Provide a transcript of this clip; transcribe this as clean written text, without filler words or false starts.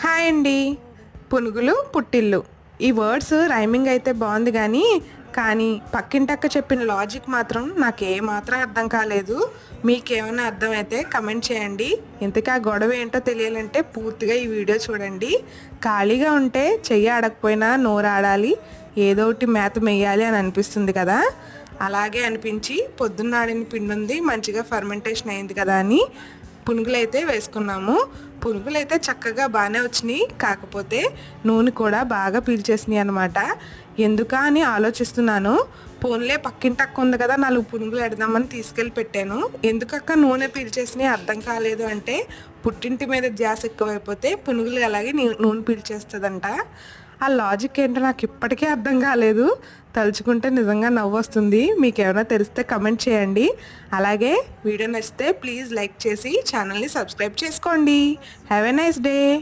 Hi అండి. పునుగులు పుట్టిల్లు ఈ వర్డ్స్ రైమింగ్ అయితే బాగుంది కానీ పక్కింటక్క చెప్పిన లాజిక్ మాత్రం నాకు ఏమాత్రం అర్థం కాలేదు. మీకేమైనా అర్థమైతే కమెంట్ చేయండి. ఇంతకీ ఆ గొడవ ఏంటో తెలియాలంటే పూర్తిగా ఈ వీడియో చూడండి. ఖాళీగా ఉంటే చెయ్యి ఆడకపోయినా నోరు ఆడాలి, ఏదో ఒకటి మేత మెయ్యాలి అని అనిపిస్తుంది కదా. అలాగే అనిపించి పొద్దున్న ఆడిన పిండి ఉంది, మంచిగా ఫర్మెంటేషన్ అయింది కదా అని పునుగులు అయితే వేసుకున్నాము. పునుగులు అయితే చక్కగా బాగానే వచ్చినాయి, కాకపోతే నూనె కూడా బాగా పీల్చేసినాయి అనమాట. ఎందుకా అని ఆలోచిస్తున్నాను. పోన్లే పక్కింటక్క ఉంది కదా, 4 పునుగులు ఎడదామని తీసుకెళ్ళి పెట్టాను. ఎందుకక్క నూనె పీల్చేసినాయి అర్థం కాలేదు అంటే, పుట్టింటి మీద ధ్యాస ఎక్కువైపోతే పునుగులు అలాగే నూనె పీల్చేస్తుందంట. ఆ లాజిక్ ఏంటో నాకు ఇప్పటికే అర్థం కాలేదు. తలుచుకుంటే నిజంగా నవ్వు వస్తుంది. మీకు ఏమైనా తెలిస్తే కమెంట్ చేయండి. అలాగే వీడియో నచ్చితే ప్లీజ్ లైక్ చేసి ఛానల్ని సబ్స్క్రైబ్ చేసుకోండి. Have a nice day.